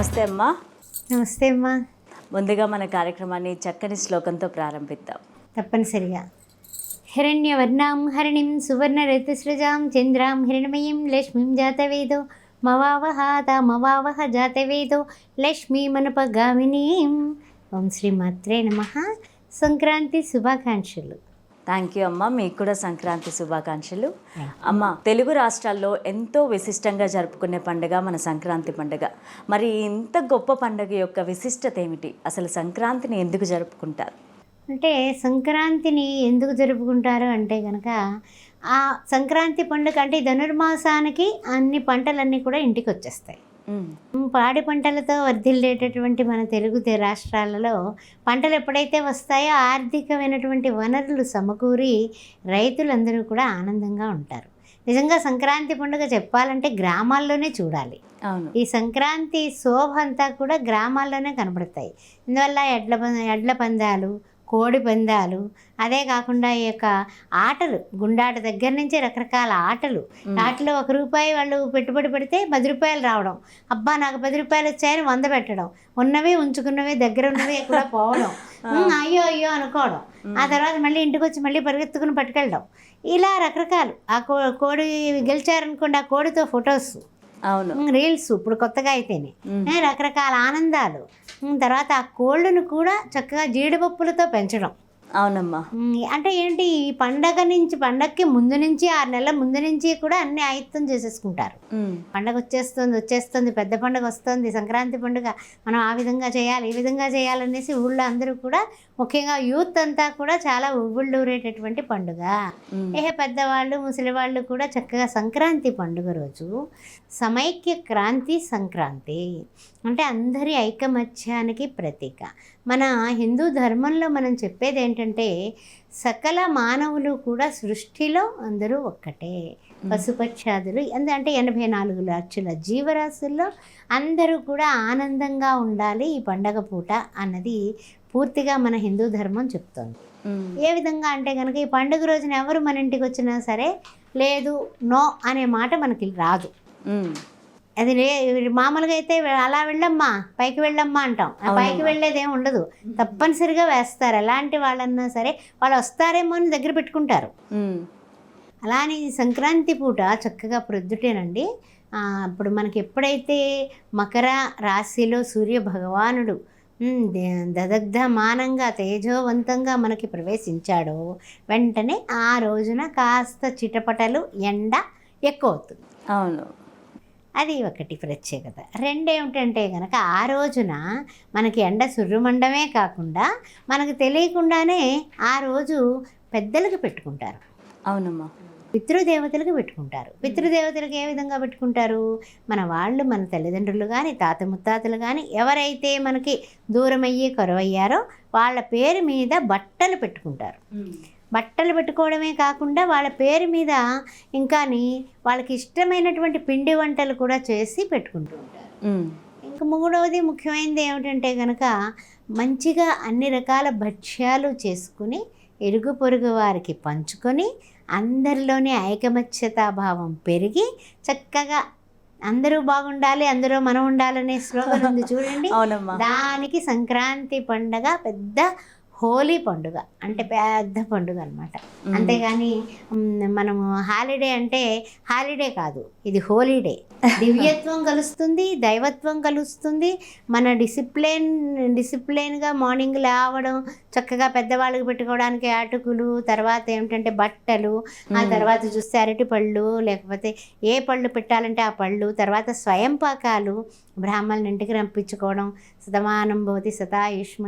నమస్తే అమ్మా. నమస్తే అమ్మా. ముందుగా మన కార్యక్రమాన్ని చక్కని శ్లోకంతో ప్రారంభిద్దాం. తప్పనిసరిగా. హిరణ్యవర్ణాం హరిణిం సువర్ణరతిసృజాం చంద్రాం హిరణమయీం లక్ష్మీం జాతవేదో మవావహ తామవావహ జాతవేదో లక్ష్మీమనుపగామినీం. ఓం శ్రీ మాత్రే నమః. సంక్రాంతి శుభాకాంక్షలు. థ్యాంక్ యూ అమ్మ. మీకు కూడా సంక్రాంతి శుభాకాంక్షలు. అమ్మ, తెలుగు రాష్ట్రాల్లో ఎంతో విశిష్టంగా జరుపుకునే పండుగ మన సంక్రాంతి పండుగ. మరి ఇంత గొప్ప పండుగ యొక్క విశిష్టత ఏమిటి? అసలు సంక్రాంతిని ఎందుకు జరుపుకుంటారు? అంటే సంక్రాంతిని ఎందుకు జరుపుకుంటారు అంటే కనుక, ఆ సంక్రాంతి పండుగ అంటే ధనుర్మాసానికి అన్ని పంటలన్నీ కూడా ఇంటికి వచ్చేస్తాయి. పాడి పంటలతో వర్ధిల్లేటటువంటి మన తెలుగు రాష్ట్రాలలో పంటలు ఎప్పుడైతే వస్తాయో ఆర్థికమైనటువంటి వనరులు సమకూరి రైతులందరూ కూడా ఆనందంగా ఉంటారు. నిజంగా సంక్రాంతి పండుగ చెప్పాలంటే గ్రామాల్లోనే చూడాలి. ఈ సంక్రాంతి శోభ అంతా కూడా గ్రామాల్లోనే కనబడతాయి. ఇందువల్ల ఎడ్ల పందాలు, కోడి పందాలు, అదే కాకుండా ఈ యొక్క ఆటలు, గుండాట దగ్గర నుంచి రకరకాల ఆటలు. వాటిలో ₹1 వాళ్ళు పెట్టుబడి పెడితే ₹10 రావడం. అబ్బా నాకు ₹10 వచ్చాయని 100 పెట్టడం, ఉన్నవి ఉంచుకున్నవి దగ్గర ఉన్నవి కూడా పోవడం, అయ్యో అయ్యో అనుకోవడం, ఆ తర్వాత మళ్ళీ ఇంటికి వచ్చి మళ్ళీ పరిగెత్తుకుని పట్టుకెళ్ళడం, ఇలా రకరకాలు. ఆ కోడి గెలిచారనుకోండి, ఆ కోడితో ఫొటోస్, అవును, రీల్స్ ఇప్పుడు కొత్తగా అయితేనే రకరకాల ఆనందాలు. తర్వాత ఆ కోళ్ళను కూడా చక్కగా జీడిపప్పులతో పెంచడం. అవునమ్మా. అంటే ఏంటి, ఈ పండగకి ముందు నుంచి 6 నెలల ముందు నుంచి కూడా అన్ని ఆయుత్తం చేసేసుకుంటారు. పండగ వచ్చేస్తుంది, పెద్ద పండుగ వస్తుంది, సంక్రాంతి పండుగ, మనం ఆ విధంగా చేయాలి, ఈ విధంగా చేయాలనేసి ఊళ్ళో అందరూ కూడా, ముఖ్యంగా యూత్ అంతా కూడా చాలా ఉవ్వుళ్ళూరేటటువంటి పండుగ. పెద్దవాళ్ళు ముసలి వాళ్ళు కూడా చక్కగా సంక్రాంతి పండుగ రోజు సమైక్య క్రాంతి సంక్రాంతి అంటే అందరి ఐకమత్యానికి ప్రతీక. మన హిందూ ధర్మంలో మనం చెప్పేది ఏంటంటే, సకల మానవులు కూడా సృష్టిలో అందరూ ఒక్కటే. పశుపక్షాదులు అంటే 84 లక్షల జీవరాశుల్లో అందరూ కూడా ఆనందంగా ఉండాలి ఈ పండగ పూట అన్నది పూర్తిగా మన హిందూ ధర్మం చెప్తోంది. ఏ విధంగా అంటే కనుక, ఈ పండుగ రోజున ఎవరు మన ఇంటికి వచ్చినా సరే లేదు, నో అనే మాట మనకి రాదు. అది మామూలుగా అయితే అలా వెళ్ళమ్మా, పైకి వెళ్ళమ్మా అంటాం. పైకి వెళ్ళేదేం ఉండదు, తప్పనిసరిగా వేస్తారు. ఎలాంటి వాళ్ళన్నా సరే వాళ్ళు వస్తారేమో అని దగ్గర పెట్టుకుంటారు. అలానే సంక్రాంతి పూట చక్కగా ప్రొద్దుటేనండి, ఇప్పుడు మనకి ఎప్పుడైతే మకర రాశిలో సూర్య భగవానుడు దదగ్ధమానంగా తేజోవంతంగా మనకి ప్రవేశించాడో వెంటనే ఆ రోజున కాస్త చిటపటలు ఎండ ఎక్కువ అవుతుంది. అవును, అది ఒకటి ప్రత్యేకత. రెండేమిటంటే కనుక, ఆ రోజున మనకి ఎండ సుర్రుమండమే కాకుండా మనకు తెలియకుండానే ఆ రోజు పెద్దలకు పెట్టుకుంటారు. అవునమ్మా. పితృదేవతలకు పెట్టుకుంటారు. పితృదేవతలకు ఏ విధంగా పెట్టుకుంటారు, మన వాళ్ళు, మన తల్లిదండ్రులు కానీ, తాత ముత్తాతలు కానీ ఎవరైతే మనకి దూరమయ్యి కరువయ్యారో వాళ్ళ పేరు మీద బట్టలు పెట్టుకుంటారు. బట్టలు పెట్టుకోవడమే కాకుండా వాళ్ళ పేరు మీద ఇంకాని వాళ్ళకి ఇష్టమైనటువంటి పిండి వంటలు కూడా చేసి పెట్టుకుంటూ ఉంటారు. ఇంకా మూడవది ముఖ్యమైనది ఏమిటంటే కనుక, మంచిగా అన్ని రకాల భక్ష్యాలు చేసుకుని ఇరుగు పొరుగు వారికి పంచుకొని అందరిలోనే ఐకమత్యతాభావం పెరిగి చక్కగా అందరూ బాగుండాలి, అందరూ మనం ఉండాలనే స్లోగన్ ఉంది చూడండి. దానికి సంక్రాంతి పండుగ పెద్ద హోలీ పండుగ అంటే పెద్ద పండుగ అనమాట. అంతేగాని మనము హాలిడే అంటే హాలిడే కాదు, ఇది హోలీడే. దివ్యత్వం కలుస్తుంది, దైవత్వం కలుస్తుంది. మన డిసిప్లిన్గా మార్నింగ్ లేవడం, చక్కగా పెద్దవాళ్ళకి పెట్టుకోవడానికి అటుకులు, తర్వాత ఏమిటంటే బట్టలు, ఆ తర్వాత చూస్తే అరటి పళ్ళు, లేకపోతే ఏ పళ్ళు పెట్టాలంటే ఆ పళ్ళు, తర్వాత స్వయం పాకాలు, బ్రాహ్మణుల ఇంటికి రంపించుకోవడం, శతమానం భవతి శతాయుష్మ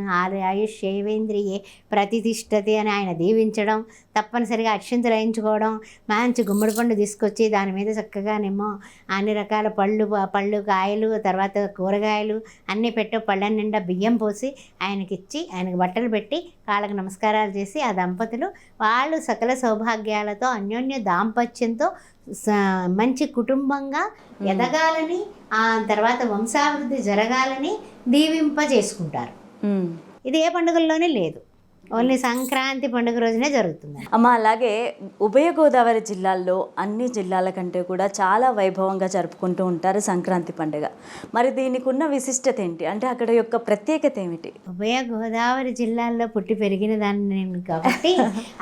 ఆయుష్ ఏవేంద్రియే ప్రతిష్ఠతి అని ఆయన దీవించడం, తప్పనిసరిగా అక్షింతలు వేయించుకోవడం, మంచి గుమ్మడి పండు తీసుకొచ్చి దాని మీద చక్కగానేమో అన్ని రకాల పళ్ళు కాయలు, తర్వాత కూరగాయలు అన్నీ పెట్టి పళ్ళ నిండా బియ్యం పోసి ఆయనకిచ్చి, ఆయనకు బట్టలు పెట్టి కాళ్ళకు నమస్కారాలు చేసి, ఆ దంపతులు వాళ్ళు సకల సౌభాగ్యాలతో అన్యోన్య దాంపత్యంతో మంచి కుటుంబంగా ఎదగాలని, ఆ తర్వాత వంశాభివృద్ధి జరగాలని దీవింపజేసుకుంటారు. ఇది ఏ పండుగల్లోనే లేదు. ఓన్లీ సంక్రాంతి పండుగ రోజునే జరుగుతుంది. అమ్మ అలాగే ఉభయ గోదావరి జిల్లాల్లో అన్ని జిల్లాల కంటే కూడా చాలా వైభవంగా జరుపుకుంటూ ఉంటారు సంక్రాంతి పండుగ. మరి దీనికి ఉన్న విశిష్టత ఏంటి, అంటే అక్కడ యొక్క ప్రత్యేకత ఏమిటి? ఉభయ గోదావరి జిల్లాల్లో పుట్టి పెరిగిన దాన్ని నేను కాబట్టి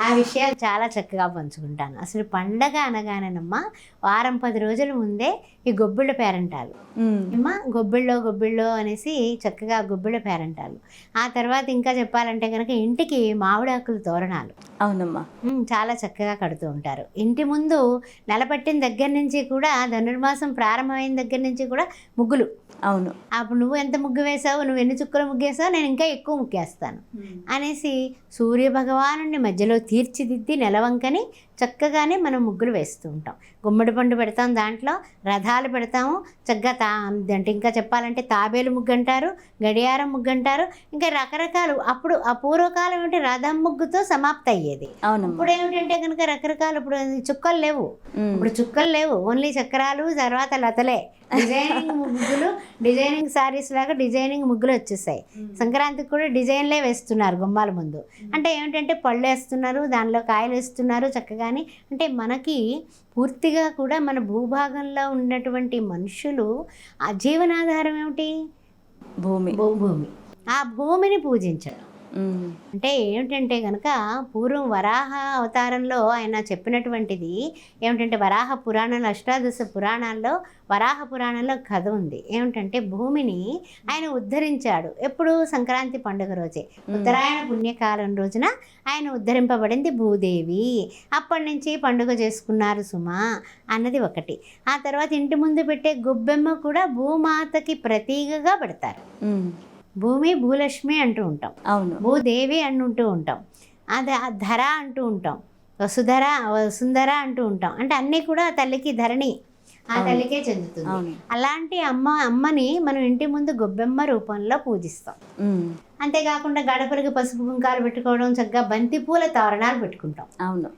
ఆ విషయాలు చాలా చక్కగా పంచుకుంటాను. అసలు పండగ అనగానేనమ్మా వారం 10 రోజుల ముందే ఈ గొబ్బిళ్ళ పేరంటాలు అమ్మా, గొబ్బిళ్ళో అనేసి చక్కగా గొబ్బిళ్ళ పేరంటాలు. ఆ తర్వాత ఇంకా చెప్పాలంటే కనుక ఇంటికి మామిడాకులు తోరణాలు. అవునమ్మా. చాలా చక్కగా కడుతూ ఉంటారు. ఇంటి ముందు నెలపట్టిన దగ్గర నుంచి కూడా, ధనుర్మాసం ప్రారంభమైన దగ్గర నుంచి కూడా ముగ్గులు. అవును. అప్పుడు నువ్వు ఎంత ముగ్గు వేసావు, నువ్వు ఎన్ని చుక్కలు ముగ్గేసావు, నేను ఇంకా ఎక్కువ ముగ్గేస్తాను అనేసి సూర్య భగవానుని మధ్యలో తీర్చిదిద్ది నెలవంకని చక్కగానే మనం ముగ్గులు వేస్తూ ఉంటాం. గుమ్మడి పండు పెడతాం, దాంట్లో రథాలు పెడతాము చక్కగా. అంటే ఇంకా చెప్పాలంటే తాబేలు ముగ్గు అంటారు, గడియారం ముగ్గు అంటారు, ఇంకా రకరకాలు. అప్పుడు ఆ పూర్వకాలం ఏమిటి, రథం ముగ్గుతో సమాప్తి అయ్యేది. ఇప్పుడు ఏమిటంటే కనుక రకరకాలు, ఇప్పుడు చుక్కలు లేవు, ఇప్పుడు చుక్కలు లేవు, ఓన్లీ చక్రాలు, తర్వాత లతలే. డిజైనింగ్ ముగ్గులు, డిజైనింగ్ శారీస్ లాగా డిజైనింగ్ ముగ్గులు వచ్చేసాయి. సంక్రాంతికి కూడా డిజైన్లే వేస్తున్నారు గుమ్మాల ముందు. అంటే ఏమిటంటే పళ్ళు వేస్తున్నారు, దానిలో కాయలు వేస్తున్నారు చక్కగాని. అంటే మనకి పూర్తిగా కూడా మన భూభాగంలో ఉన్నటువంటి మనుషులు ఆ జీవనాధారం ఏమిటి, భూమి. ఆ భూమిని పూజించడం అంటే ఏమిటంటే కనుక పూర్వం వరాహ అవతారంలో ఆయన చెప్పినటువంటిది ఏమిటంటే, వరాహ పురాణంలో, అష్టాదశ పురాణాల్లో వరాహ పురాణంలో కథ ఉంది. ఏమిటంటే భూమిని ఆయన ఉద్ధరించాడు. ఎప్పుడు? సంక్రాంతి పండుగ రోజే, ఉత్తరాయణ పుణ్యకాలం రోజున ఆయన ఉద్ధరింపబడింది భూదేవి. అప్పటి నుంచి పండుగ చేసుకున్నారు సుమా అన్నది ఒకటి. ఆ తర్వాత ఇంటి ముందు పెట్టే గొబ్బెమ్మ కూడా భూమాతకి ప్రతీకగా పెడతారు. భూమి భూలక్ష్మి అంటూ ఉంటాం, అవును, భూదేవి అంటూ ఉంటాం, అది ధర అంటూ ఉంటాం, వసుంధర అంటూ ఉంటాం. అంటే అన్నీ కూడా ఆ తల్లికి, ధరణి ఆ తల్లికే చెందుతుంది. అలాంటి అమ్మని మనం ఇంటి ముందు గొబ్బెమ్మ రూపంలో పూజిస్తాం. అంతేకాకుండా గడపలకి పసుపు కుంకాలు పెట్టుకోవడం, చక్కగా బంతిపూల తోరణాలు పెట్టుకుంటాం. అవును.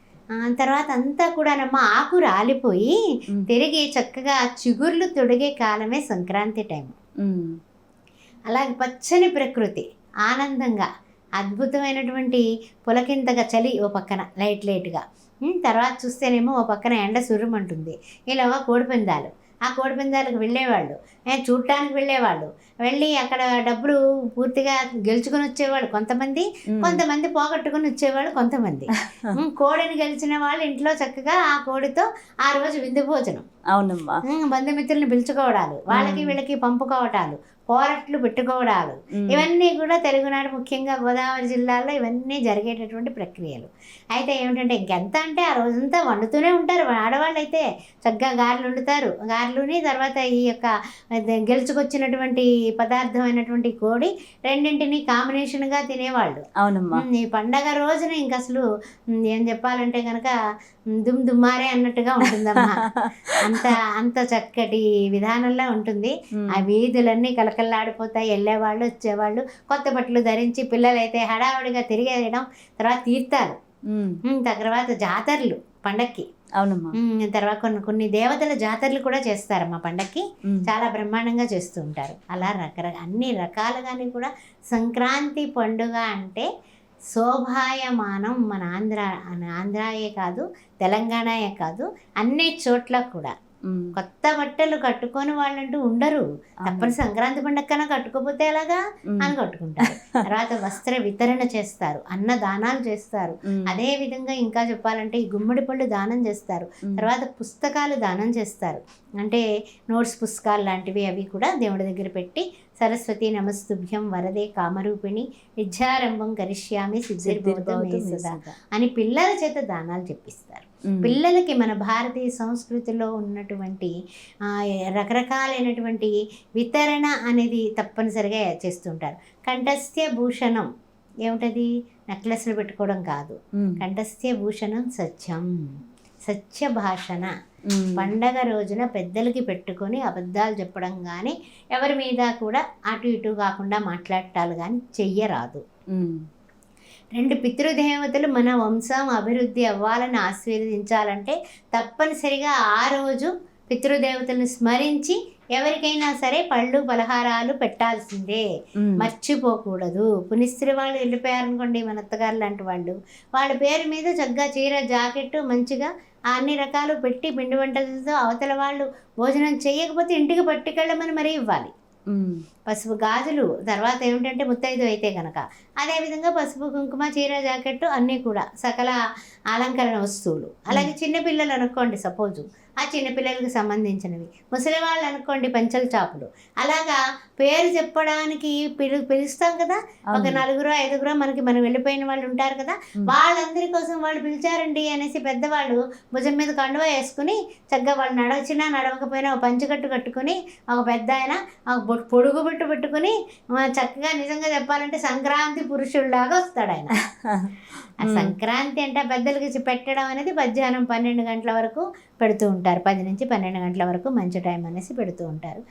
తర్వాత అంతా కూడానమ్మ ఆకు రాలిపోయి తిరిగి చక్కగా చిగుర్లు తొడిగే కాలమే సంక్రాంతి టైం. అలాగే పచ్చని ప్రకృతి, ఆనందంగా అద్భుతమైనటువంటి పులకింతగా చలి ఓ పక్కన లైట్గా, తర్వాత చూస్తేనేమో ఓ పక్కన ఎండ సుర్రమంటుంది. ఇలా కోడిపందాలు, ఆ కోడిపందాలకు వెళ్ళేవాళ్ళు, చూడటానికి వెళ్ళేవాళ్ళు, వెళ్ళి అక్కడ డబ్బులు పూర్తిగా గెలుచుకొని వచ్చేవాళ్ళు కొంతమంది, కొంతమంది పోగొట్టుకొని వచ్చేవాళ్ళు కొంతమంది. కోడిని గెలిచిన వాళ్ళు ఇంట్లో చక్కగా ఆ కోడితో ఆ రోజు విందు భోజనం. అవునమ్మా. బంధుమిత్రుల్ని పిలుచుకోవడాలు, వాళ్ళకి వీళ్ళకి పంపుకోవటాలు, పోరట్లు పెట్టుకోవడాలు, ఇవన్నీ కూడా తెలుగునాడు ముఖ్యంగా గోదావరి జిల్లాలో ఇవన్నీ జరిగేటటువంటి ప్రక్రియలు. అయితే ఏమిటంటే ఇంకెంత అంటే ఆ రోజంతా వండుతూనే ఉంటారు. ఆడవాళ్ళు అయితే చక్కగా గారెలు వండుతారు, గారెలుని తర్వాత ఈ యొక్క గెలుచుకొచ్చినటువంటి పదార్థమైనటువంటి కోడి రెండింటిని కాంబినేషన్గా తినేవాళ్ళు. అవునమ్మా. ఈ పండగ రోజున ఇంక అసలు ఏం చెప్పాలంటే కనుక దుమ్మారే అన్నట్టుగా ఉంటుందమ్మా. అంత చక్కటి విధానంలో ఉంటుంది. ఆ వీధులన్నీ కలకల్లాడిపోతాయి. వెళ్ళేవాళ్ళు, వచ్చేవాళ్ళు కొత్త బట్టలు ధరించి, పిల్లలైతే హడావుడిగా తిరిగేయడం, తర్వాత తీర్థాలు, తర్వాత జాతరలు పండక్కి. అవునమ్మా. తర్వాత కొన్ని దేవతల జాతరలు కూడా చేస్తారమ్మా పండక్కి, చాలా బ్రహ్మాండంగా చేస్తూ ఉంటారు. అలా అన్ని రకాలుగానే కూడా సంక్రాంతి పండుగ అంటే శోభాయమానం. మన ఆంధ్రాయే కాదు, తెలంగాణయే కాదు, అన్ని చోట్ల కూడా కొత్త బట్టలు కట్టుకొని వాళ్ళంటూ ఉండరు. తప్పని సంక్రాంతి పండుగ కన్నా కట్టుకోపోతే ఎలాగా అని కట్టుకుంటారు. తర్వాత వస్త్ర వితరణ చేస్తారు, అన్న దానాలు చేస్తారు. అదే విధంగా ఇంకా చెప్పాలంటే ఈ గుమ్మడి పళ్ళు దానం చేస్తారు. తర్వాత పుస్తకాలు దానం చేస్తారు. అంటే నోట్స్ పుస్తకాలు లాంటివి అవి కూడా దేవుడి దగ్గర పెట్టి, సరస్వతి నమస్తుభ్యం వరదే కామరూపిణి విద్యారంభం కరిష్యామి సిద్ధిర్భవతు అని పిల్లల చేత దానాలు చెప్పిస్తారు. పిల్లలకి మన భారతీయ సంస్కృతిలో ఉన్నటువంటి రకరకాలైనటువంటి వితరణ అనేది తప్పనిసరిగా చేస్తుంటారు. కంఠస్థ్య భూషణం ఏమిటది? నెక్లెస్లు పెట్టుకోవడం కాదు. కంఠస్థ్య భూషణం సత్యం, సత్య భాషణ. పండగ రోజున పెద్దలకి పెట్టుకొని అబద్ధాలు చెప్పడం కానీ, ఎవరి మీద కూడా అటు ఇటు కాకుండా మాట్లాడటాలు కానీ చెయ్యరాదు. 2 పితృదేవతలు మన వంశం అభివృద్ధి అవ్వాలని ఆశీర్వదించాలంటే తప్పనిసరిగా ఆ రోజు పితృదేవతలను స్మరించి ఎవరికైనా సరే పళ్ళు పలహారాలు పెట్టాల్సిందే, మర్చిపోకూడదు. పునిస్త్రీ వాళ్ళు వెళ్ళిపోయారనుకోండి, మన అత్తగారు లాంటి వాళ్ళు, వాళ్ళ పేరు మీద చక్కగా చీర జాకెట్ మంచిగా అన్ని రకాలు పెట్టి పిండి వంటలతో అవతల వాళ్ళు భోజనం చేయకపోతే ఇంటికి పట్టుకెళ్ళమని మరీ ఇవ్వాలి. పసుపు గాజులు, తర్వాత ఏమిటంటే ముత్తైదు అయితే కనుక అదేవిధంగా పసుపు కుంకుమ చీర జాకెట్టు అన్నీ కూడా సకల అలంకరణ వస్తువులు. అలాగే చిన్నపిల్లలు అనుకోండి, సపోజు ఆ చిన్నపిల్లలకు సంబంధించినవి, ముసలి వాళ్ళు అనుకోండి పంచల చాపులు. అలాగా పేరు చెప్పడానికి పిలుస్తాం కదా, ఒక 4-5 మనకి మనం వెళ్ళిపోయిన వాళ్ళు ఉంటారు కదా, వాళ్ళందరి కోసం వాళ్ళు పిలిచారండి అనేసి పెద్దవాళ్ళు భుజం మీద కండువా వేసుకుని చక్కగా వాళ్ళు నడవచ్చినా నడవకపోయినా ఒక పంచకట్టు కట్టుకుని ఒక పెద్ద ఆయన ఒక పొడుగు బుట్టు పెట్టుకుని చక్కగా నిజంగా చెప్పాలంటే సంక్రాంతి పురుషుల్లాగా వస్తాడు ఆయన. ఆ సంక్రాంతి అంటే పెద్దలకి పెట్టడం అనేది మధ్యాహ్నం 12 గంటల వరకు పెడుతూ ఉంటారు, 10 నుంచి 12 గంటల వరకు మంచి టైం అనేసి పెడుతూ ఉంటారు.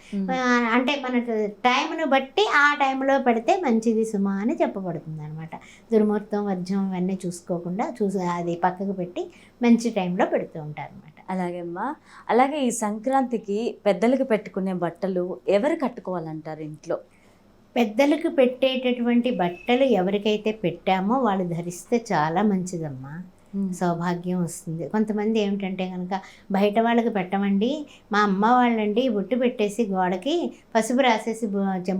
అంటే మన టైంను బట్టి ఆ టైంలో పెడితే మంచిది సుమా అని చెప్పబడుతుంది అనమాట. దుర్ముహూర్తం వర్జం ఇవన్నీ చూసుకోకుండా అది పక్కకు పెట్టి మంచి టైంలో పెడుతూ ఉంటారు అనమాట. అలాగే అమ్మా, అలాగే ఈ సంక్రాంతికి పెద్దలకు పెట్టుకునే బట్టలు ఎవరు కట్టుకోవాలంటారు ఇంట్లో? పెద్దలకు పెట్టేటటువంటి బట్టలు ఎవరికైతే పెట్టామో వాళ్ళు ధరిస్తే చాలా మంచిదమ్మా, సౌభాగ్యం వస్తుంది. కొంతమంది ఏమిటంటే కనుక బయట వాళ్ళకి పెట్టమండి, మా అమ్మ వాళ్ళండి బొట్టు పెట్టేసి గోడకి పసుపు రాసేసి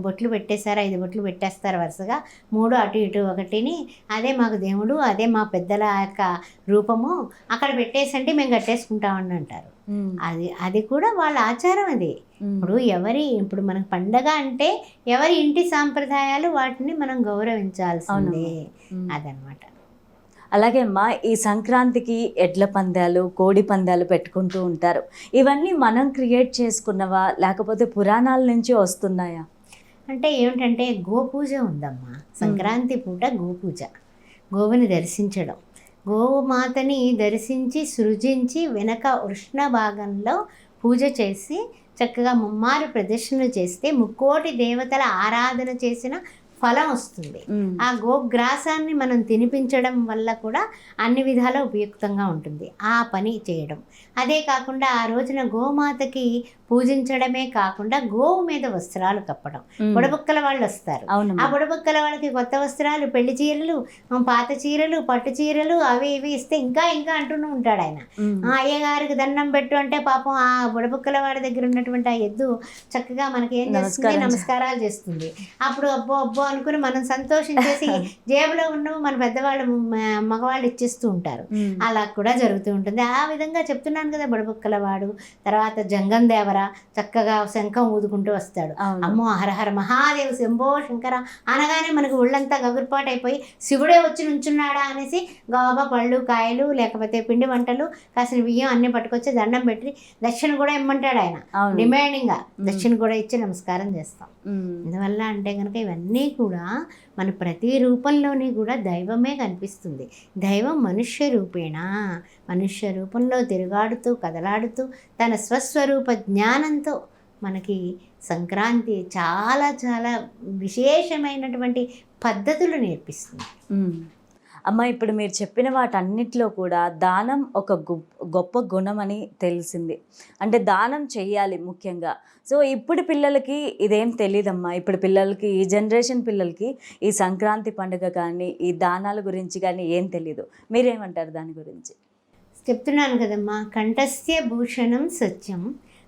బొట్లు పెట్టేశారు, 5 బొట్లు పెట్టేస్తారు వరుసగా, 3 అటు ఇటు ఒకటిని, అదే మాకు దేవుడు, అదే మా పెద్దల యొక్క రూపము, అక్కడ పెట్టేసంటే మేము కట్టేసుకుంటామని అంటారు. అది కూడా వాళ్ళ ఆచారం అది. ఇప్పుడు మనకు పండగ అంటే ఎవరి ఇంటి సాంప్రదాయాలు వాటిని మనం గౌరవించాల్సిందే, అదనమాట. అలాగే అమ్మా, ఈ సంక్రాంతికి ఎడ్ల పందాలు కోడి పందాలు పెట్టుకుంటూ ఉంటారు. ఇవన్నీ మనం క్రియేట్ చేసుకున్నవా లేకపోతే పురాణాల నుంచి వస్తున్నాయా? అంటే ఏమిటంటే గోపూజ ఉందమ్మా, సంక్రాంతి పూట గోపూజ, గోవుని దర్శించడం, గోమాతని దర్శించి సృజించి వెనక వృష్ణ భాగంలో పూజ చేసి చక్కగా ముమ్మారు ప్రదర్శనలు చేస్తే 3 దేవతల ఆరాధన చేసిన ఫలం వస్తుంది. ఆ గోగ్రాసాన్ని మనం తినిపించడం వల్ల కూడా అన్ని విధాల ఉపయుక్తంగా ఉంటుంది ఆ పని చేయడం. అదే కాకుండా ఆ రోజున గోమాతకి పూజించడమే కాకుండా గోవు మీద వస్త్రాలు కప్పడం. బుడబుక్కల వాళ్ళు వస్తారు, ఆ బుడబుక్కల వాళ్ళకి కొత్త వస్త్రాలు, పెళ్లి చీరలు, పాత చీరలు, పట్టు చీరలు అవి ఇవి ఇస్తే ఇంకా ఇంకా అంటూనే ఉంటాడు ఆయన. అయ్యగారికి దండం పెట్టు అంటే పాపం ఆ బుడబుక్కల వాడి దగ్గర ఉన్నటువంటి ఆ ఎద్దు చక్కగా మనకి ఏం చేస్తుంది, నమస్కారాలు చేస్తుంది. అప్పుడు అబ్బో అబ్బో అనుకుని మనం సంతోషించేసి జేబులో ఉన్నవి మన పెద్దవాళ్ళు మగవాళ్ళు ఇచ్చేస్తూ ఉంటారు. అలా కూడా జరుగుతూ ఉంటుంది. ఆ విధంగా చెప్తున్నాను కదా, బుడబుక్కల వాడు, తర్వాత జంగం దేవర చక్కగా శంఖం ఊదుకుంటూ వస్తాడు. అమ్మో హరహర మహాదేవ్ శంభో శంకర అనగానే మనకు ఒళ్ళంతా గగురుపాటు అయిపోయి శివుడే వచ్చి నుంచున్నాడా అనేసి గోబా పళ్ళు కాయలు లేకపోతే పిండి వంటలు కాసిన బియ్యం అన్ని పట్టుకొచ్చి దండం పెట్టి దక్షిణ కూడా ఇమ్మంటాడు ఆయన. డిమాండింగ్గా దక్షిణ కూడా ఇచ్చి నమస్కారం చేస్తాం. అందువల్ల అంటే కనుక ఇవన్నీ కూడా మన ప్రతి రూపంలోని కూడా దైవమే కనిపిస్తుంది. దైవం మనుష్య రూపంలో తిరుగాడుతూ కదలాడుతూ తన స్వస్వరూప జ్ఞానంతో మనకి సంక్రాంతి చాలా చాలా విశేషమైనటువంటి పద్ధతులు నేర్పిస్తుంది. అమ్మ, ఇప్పుడు మీరు చెప్పిన వాటన్నిటిలో కూడా దానం ఒక గొప్ప గుణం అని తెలిసింది. అంటే దానం చెయ్యాలి ముఖ్యంగా. సో ఇప్పుడు పిల్లలకి ఇదేం తెలియదమ్మా. ఇప్పుడు పిల్లలకి, ఈ జనరేషన్ పిల్లలకి ఈ సంక్రాంతి పండుగ కానీ ఈ దానాల గురించి కానీ ఏం తెలియదు. మీరేమంటారు దాని గురించి? చెప్తున్నాను కదమ్మా, కంఠస్య భూషణం సత్యం,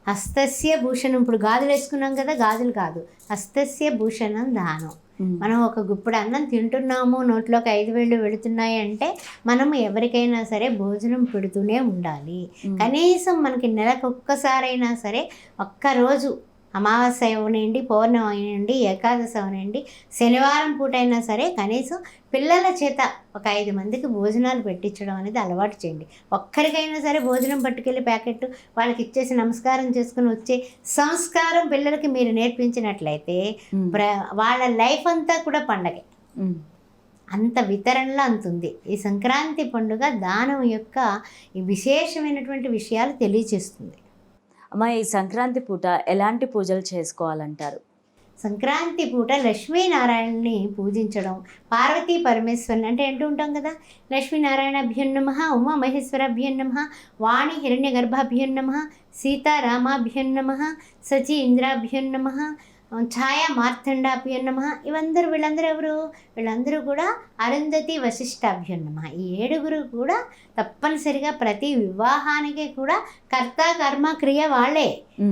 హస్తస్య భూషణం. ఇప్పుడు గాజులు వేసుకున్నాం కదా, గాజులు కాదు, హస్తస్య భూషణం దానం. మనం ఒక గుప్పుడు అన్నం తింటున్నాము, నోట్లోకి 5 వేళ్ళు వెళుతున్నాయి అంటే మనం ఎవరికైనా సరే భోజనం పెడుతూనే ఉండాలి. కనీసం మనకి నెలకు ఒక్కసారైనా సరే, ఒక్కరోజు అమావాస్య అవనండి, పౌర్ణమి అవనండి, ఏకాదశి అవనండి, శనివారం పూట అయినా సరే కనీసం పిల్లల చేత ఒక 5 మందికి భోజనాలు పెట్టించడం అనేది అలవాటు చేయండి. ఒక్కరికైనా సరే భోజనం పట్టుకెళ్ళి ప్యాకెట్ వాళ్ళకి ఇచ్చేసి నమస్కారం చేసుకుని వచ్చే సంస్కారం పిల్లలకి మీరు నేర్పించినట్లయితే వాళ్ళ లైఫ్ అంతా కూడా పండగే. అంత వితరణలో అంతుంది. ఈ సంక్రాంతి పండుగ దానం యొక్క ఈ విశేషమైనటువంటి విషయాలు తెలియచేస్తుంది. అమ్మ, ఈ సంక్రాంతి పూట ఎలాంటి పూజలు చేసుకోవాలంటారు? సంక్రాంతి పూట లక్ష్మీనారాయణని పూజించడం, పార్వతీ పరమేశ్వరుని అంటే అంటూ ఉంటాం కదా, లక్ష్మీనారాయణాభ్యం నమః, ఉమామహేశ్వరాభ్యం నమః, వాణి హిరణ్యగర్భాభ్యం నమః, సీతారామాభ్యం నమః, సచి ఇంద్రాభ్యం నమః, ఛాయా మార్తండాభ్యం నమః. వీళ్ళందరూ ఎవరు? వీళ్ళందరూ కూడా అరుంధతి వశిష్ఠాభ్యం నమః. ఈ 7 కూడా తప్పనిసరిగా ప్రతి వివాహానికి కూడా కర్త కర్మ క్రియ వాళ్ళే.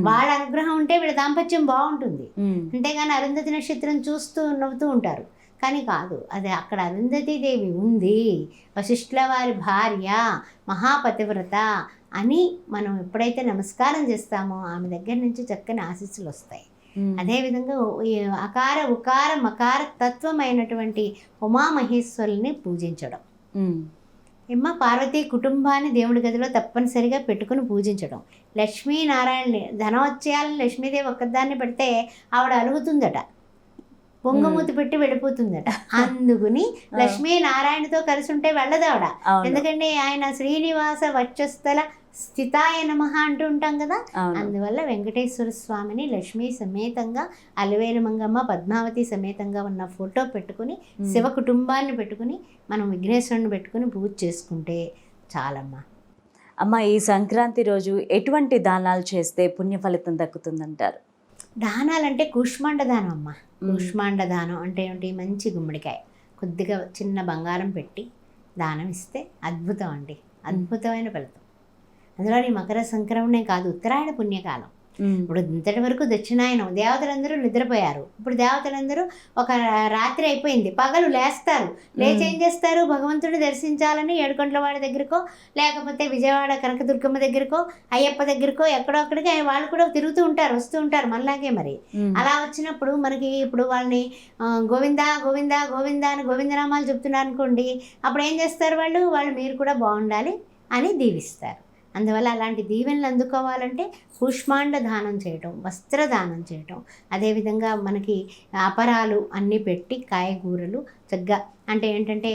వాళ్ళ అనుగ్రహం ఉంటే వీళ్ళ దాంపత్యం బాగుంటుంది. అంతేగాని అరుంధతి నక్షత్రం చూస్తూ నవ్వుతూ ఉంటారు. కానీ కాదు, అది అక్కడ అరుంధతీదేవి ఉంది, వశిష్ఠుల వారి భార్య, మహాపతివ్రత అని మనం ఎప్పుడైతే నమస్కారం చేస్తామో ఆమె దగ్గర నుంచి చక్కని ఆశీస్సులు వస్తాయి. అదేవిధంగా ఈ అకార ఉకార మకార తత్వమైనటువంటి ఉమామహేశ్వరుల్ని పూజించడం, పార్వతీ కుటుంబాన్ని దేవుడి గదిలో తప్పనిసరిగా పెట్టుకుని పూజించడం. లక్ష్మీనారాయణని ధనం వచ్చేయాలని లక్ష్మీదేవి ఒక్కదాన్ని పెడితే ఆవిడ అలుగుతుందట, పొంగమూతి పెట్టి వెళ్ళిపోతుందట. అందుకుని లక్ష్మీనారాయణతో కలిసి ఉంటే వెళ్ళదు ఆవిడ. ఎందుకంటే ఆయన శ్రీనివాస వక్షస్థల స్థితాయ నమః అంటూ ఉంటాం కదా. అందువల్ల వెంకటేశ్వర స్వామిని లక్ష్మీ సమేతంగా, అలివేలు మంగమ్మ పద్మావతి సమేతంగా ఉన్న ఫోటో పెట్టుకుని, శివ కుటుంబాన్ని పెట్టుకుని, మనం విఘ్నేశ్వరుని పెట్టుకుని పూజ చేసుకుంటే చాలమ్మా. అమ్మ, ఈ సంక్రాంతి రోజు ఎటువంటి దానాలు చేస్తే పుణ్య ఫలితం దక్కుతుందంటారు? దానాలంటే కూష్మాండ దానం అమ్మ. కూష్మాండ దానం అంటే ఏంటి? మంచి గుమ్మడికాయ, కొద్దిగా చిన్న బంగారం పెట్టి దానం ఇస్తే అద్భుతం అండి, అద్భుతమైన ఫలితం. అందులో ఈ మకర సంక్రమణే కాదు, ఉత్తరాయణ పుణ్యకాలం. ఇప్పుడు ఇంతటి వరకు దక్షిణాయనం, దేవతలందరూ నిద్రపోయారు. ఇప్పుడు దేవతలందరూ ఒక రాత్రి అయిపోయింది, పగలు లేస్తారు. లేచి ఏం చేస్తారు? భగవంతుడిని దర్శించాలని ఏడుకొండలవాడి దగ్గరకో, లేకపోతే విజయవాడ కనకదుర్గమ్మ దగ్గరకో, అయ్యప్ప దగ్గరకో, ఎక్కడో అక్కడికి వాళ్ళు కూడా తిరుగుతూ ఉంటారు, వస్తూ ఉంటారు మనలాగే. మరి అలా వచ్చినప్పుడు మనకి ఇప్పుడు వాళ్ళని గోవిందా గోవిందా గోవిందా అని గోవిందనామాలు చెప్తున్నారు అనుకోండి, అప్పుడు ఏం చేస్తారు వాళ్ళు మీరు కూడా బాగుండాలి అని దీవిస్తారు. అందువల్ల అలాంటి దీవెనలు అందుకోవాలంటే కూష్మాండ దానం చేయటం, వస్త్రదానం చేయటం, అదేవిధంగా మనకి అపరాలు అన్నీ పెట్టి కాయగూరలు చక్కగా, అంటే ఏంటంటే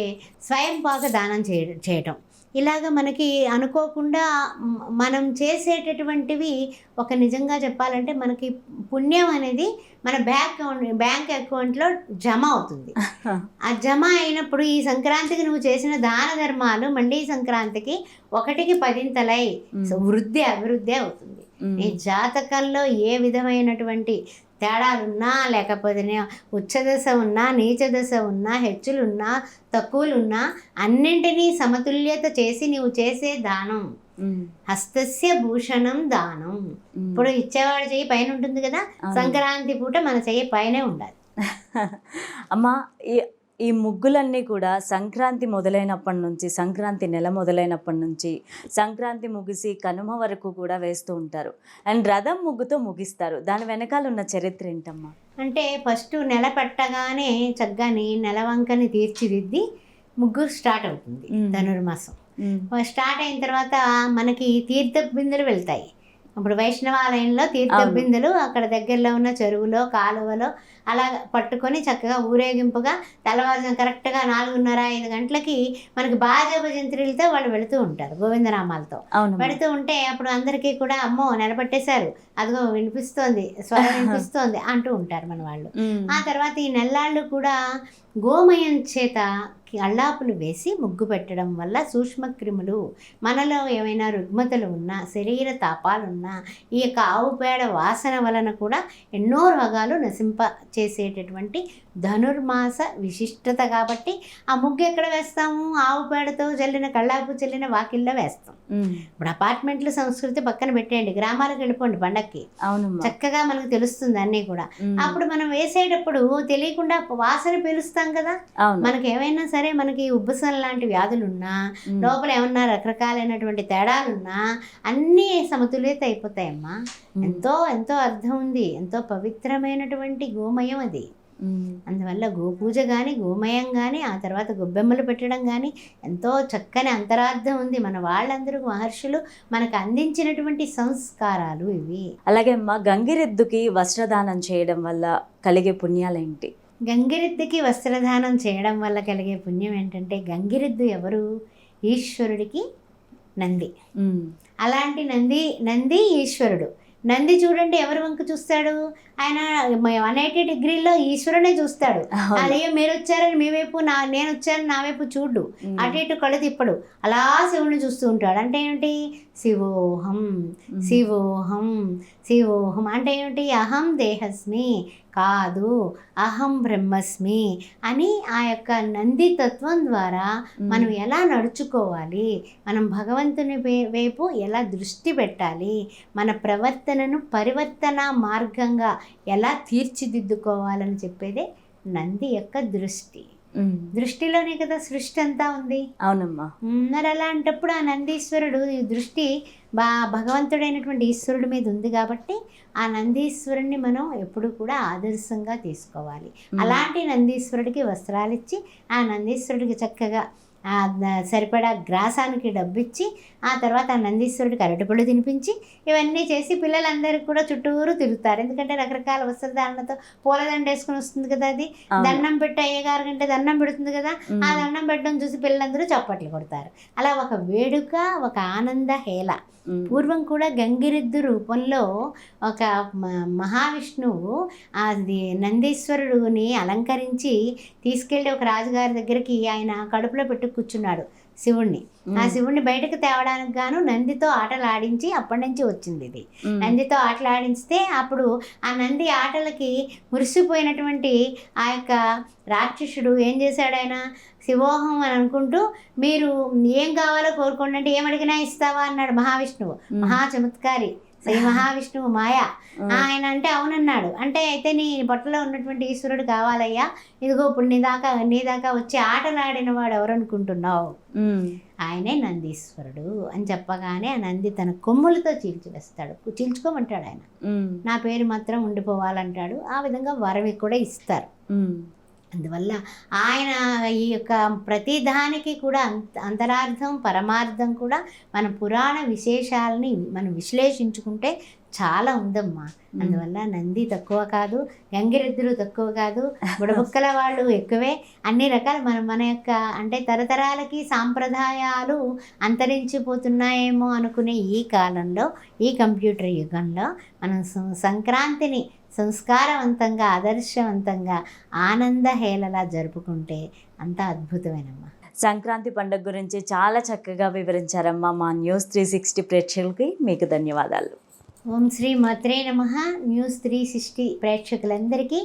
స్వయం పాక దానం చేయటం. ఇలాగ మనకి అనుకోకుండా మనం చేసేటటువంటివి ఒక నిజంగా చెప్పాలంటే మనకి పుణ్యం అనేది మన బ్యాంక్ అకౌంట్లో జమ అవుతుంది. ఆ జమ అయినప్పుడు ఈ సంక్రాంతికి నువ్వు చేసిన దాన ధర్మాలు మళ్ళీ సంక్రాంతికి 1కి 10 వృద్ధి అభివృద్ధి అవుతుంది. నీ జాతకంలో ఏ విధమైనటువంటి తేడాలున్నా, లేకపోతే ఉచ్చదశ ఉన్నా, నీచదశ ఉన్నా, హెచ్చులున్నా, తక్కువలున్నా అన్నింటినీ సమతుల్యత చేసి నీవు చేసే దానం హస్తస్య భూషణం దానం. ఇప్పుడు ఇచ్చేవాడు చెయ్యి పైన ఉంటుంది కదా, సంక్రాంతి పూట మన చెయ్యి పైనే ఉండాలి. అమ్మా, ఈ ముగ్గులన్నీ కూడా సంక్రాంతి మొదలైనప్పటి నుంచి, సంక్రాంతి నెల మొదలైనప్పటి నుంచి సంక్రాంతి ముగిసి కనుమ వరకు కూడా వేస్తూ ఉంటారు. అండ్ రథం ముగ్గుతో ముగిస్తారు. దాని వెనకాల ఉన్న చరిత్ర ఏంటమ్మా? అంటే ఫస్ట్ నెల పట్టగానే చక్కని నెలవంకని తీర్చిదిద్ది ముగ్గు స్టార్ట్ అవుతుంది. ధనుర్మాసం స్టార్ట్ అయిన తర్వాత మనకి తీర్థ బిందెలు వెళ్తాయి. ఇప్పుడు వైష్ణవాలయంలో తీర్థ బిందెలు అక్కడ దగ్గరలో ఉన్న చెరువులో, కాలువలో అలా పట్టుకొని చక్కగా ఊరేగింపుగా తెల్లవారుజాము కరెక్ట్గా 4:30-5 గంటలకి మనకి బాజా భజంత్రులతో వాళ్ళు వెళుతూ ఉంటారు, గోవిందనామాలతో వెళుతూ ఉంటే అప్పుడు అందరికీ కూడా అమ్మో నిలబెట్టేశారు, అదిగో వినిపిస్తోంది, స్వరం వినిపిస్తోంది అంటూ ఉంటారు మన వాళ్ళు. ఆ తర్వాత ఈ నెల్లాళ్ళు కూడా గోమయం చేత అల్లాపులు వేసి ముగ్గు పెట్టడం వల్ల సూక్ష్మక్రిములు, మనలో ఏమైనా రుగ్మతలు ఉన్నా, శరీర తాపాలున్నా, ఈ యొక్క ఆవు పేడ వాసన వలన కూడా ఎన్నో రోగాలు నశింప చేసేటటువంటి ధనుర్మాస విశిష్టత. కాబట్టి ఆ ముగ్గు ఎక్కడ వేస్తాము? ఆవు పేడతో చల్లిన కళ్ళాపు చల్లిన వాకిల్లో వేస్తాం. ఇప్పుడు అపార్ట్మెంట్ల సంస్కృతి పక్కన పెట్టేయండి, గ్రామాలకు వెళ్ళిపోండి పండక్కి, చక్కగా మనకు తెలుస్తుంది అన్నీ కూడా. అప్పుడు మనం వేసేటప్పుడు తెలియకుండా వాసన పీలుస్తాం కదా. మనకి ఏమైనా సరే మనకి ఉబ్బసం లాంటి వ్యాధులున్నా, లోపల ఏమన్నా రకరకాలైనటువంటి తేడాలున్నా అన్నీ సమతుల్యత అయిపోతాయమ్మా. ఎంతో ఎంతో అర్థం ఉంది, ఎంతో పవిత్రమైనటువంటి గోమయం అది. అందువల్ల గోపూజ కానీ, గోమయం కానీ, ఆ తర్వాత గొబ్బెమ్మలు పెట్టడం కానీ ఎంతో చక్కని అంతరార్థం ఉంది. మన వాళ్ళందరూ మహర్షులు మనకు అందించినటువంటి సంస్కారాలు ఇవి. అలాగే అమ్మ, గంగిరెద్దుకి వస్త్రదానం చేయడం వల్ల కలిగే పుణ్యాలేంటి? గంగిరెద్దుకి వస్త్రదానం చేయడం వల్ల కలిగే పుణ్యం ఏంటంటే, గంగిరెద్దు ఎవరు? ఈశ్వరుడికి నంది. అలాంటి నంది ఈశ్వరుడు. నంది చూడండి ఎవరి వంక చూస్తాడు, ఆయన 180 డిగ్రీల్లో ఈశ్వరునే చూస్తాడు. అదే మీరు వచ్చారని మీ వైపు, నేను వచ్చానని నా వైపు చూడు, అటు ఇటు కళ్ళు తిప్పడు, అలా శివుని చూస్తూ ఉంటాడు. అంటే ఏమిటి? శివోహం శివోహం శివోహం అంటే ఏమిటి? అహం దేహస్మి కాదు, అహం బ్రహ్మస్మి అని ఆ యొక్క నంది తత్వం ద్వారా మనం ఎలా నడుచుకోవాలి, మనం భగవంతుని వైపు ఎలా దృష్టి పెట్టాలి, మన ప్రవర్తనను పరివర్తన మార్గంగా ఎలా తీర్చిదిద్దుకోవాలని చెప్పేదే నంది యొక్క దృష్టి. దృష్టిలోనే కదా సృష్టి అంతా ఉంది. అవునమ్మా. మరి అలాంటప్పుడు ఆ నందీశ్వరుడు ఈ దృష్టి భగవంతుడైనటువంటి ఈశ్వరుడి మీద ఉంది కాబట్టి ఆ నందీశ్వరుణ్ణి మనం ఎప్పుడు కూడా ఆదర్శంగా తీసుకోవాలి. అలాంటి నందీశ్వరుడికి వస్త్రాలు ఇచ్చి ఆ నందీశ్వరుడికి చక్కగా సరిపడా గ్రాసానికి డబ్బిచ్చి ఆ తర్వాత ఆ నందీశ్వరుడికి అరటిపళ్ళు తినిపించి ఇవన్నీ చేసి పిల్లలందరికీ కూడా చుట్టూరు తిరుగుతారు. ఎందుకంటే రకరకాల వస్త్రధారణతో పూలదండ వేసుకుని వస్తుంది కదా, అది దండం పెట్టి అయ్యగారు కంటే దండం పెడుతుంది కదా, ఆ దండం పెట్టడం చూసి పిల్లలందరూ చప్పట్లు కొడతారు. అలా ఒక వేడుక, ఒక ఆనంద హేళ. పూర్వం కూడా గంగిరెద్దు రూపంలో ఒక మహావిష్ణువు అది నందీశ్వరుడిని అలంకరించి తీసుకెళ్ళి ఒక రాజుగారి దగ్గరికి ఆయన కడుపులో పెట్టి కూర్చున్నాడు శివుణ్ణి. ఆ శివుణ్ణి బయటకు తేవడానికి గాను నందితో ఆటలు ఆడించి అప్పటి నుంచి వచ్చింది ఇది. నందితో ఆటలు ఆడిస్తే అప్పుడు ఆ నంది ఆటలకి మురిసిపోయినటువంటి ఆ యొక్క రాక్షసుడు ఏం చేశాడు, ఆయన శివోహం అని అనుకుంటూ మీరు ఏం కావాలో కోరుకోండి అంటే ఏమడిగినా ఇస్తావా అన్నాడు మహావిష్ణువు. మహా చమత్కారి శ్రీ మహావిష్ణువు మాయ. ఆయన అంటే అవునన్నాడు. అంటే అయితే నీ బట్టలో ఉన్నటువంటి ఈశ్వరుడు కావాలయ్యా, ఇదిగో ఇప్పుడు నీ దాకా వచ్చి ఆటలు ఆడిన వాడు ఎవరు అనుకుంటున్నావు, ఆయనే నందీశ్వరుడు అని చెప్పగానే ఆ నంది తన కొమ్ములతో చీల్చివేస్తాడు. చీల్చుకోమంటాడు ఆయన, నా పేరు మాత్రం ఉండిపోవాలంటాడు. ఆ విధంగా వరవి కూడా ఇస్తారు. అందువల్ల ఆయన ఈ యొక్క ప్రతిదానికి కూడా అంతరార్థం పరమార్థం కూడా మన పురాణ విశేషాలని మనం విశ్లేషించుకుంటే చాలా ఉందమ్మా. అందువల్ల నంది తక్కువ కాదు, గంగిరెద్దులు తక్కువ కాదు, బుడబుక్కల వాళ్ళు ఎక్కువే. అన్ని రకాల మన యొక్క అంటే తరతరాలకి సాంప్రదాయాలు అంతరించిపోతున్నాయేమో అనుకునే ఈ కాలంలో, ఈ కంప్యూటర్ యుగంలో మనం సంక్రాంతిని సంస్కారవంతంగా ఆదర్శవంతంగా ఆనందహేళలా జరుపుకుంటే అంత అద్భుతమేనమ్మా. సంక్రాంతి పండుగ గురించి చాలా చక్కగా వివరించారమ్మా. మా న్యూస్ 360 ప్రేక్షకులకి మీకు ధన్యవాదాలు. ఓం శ్రీ మాత్రే నమః. న్యూస్ 360 ప్రేక్షకులందరికీ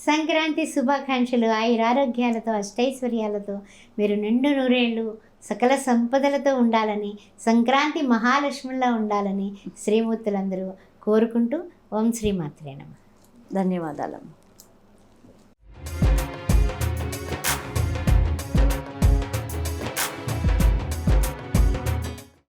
సంక్రాంతి శుభాకాంక్షలు. ఆయురారోగ్యాలతో అష్టైశ్వర్యాలతో మీరు నిండు నూరేళ్ళు సకల సంపదలతో ఉండాలని, సంక్రాంతి మహాలక్ష్మిలా ఉండాలని శ్రీమూర్తులందరూ కోరుకుంటూ ఓం శ్రీ మాత్రే నమః. ధన్యవాదాలు.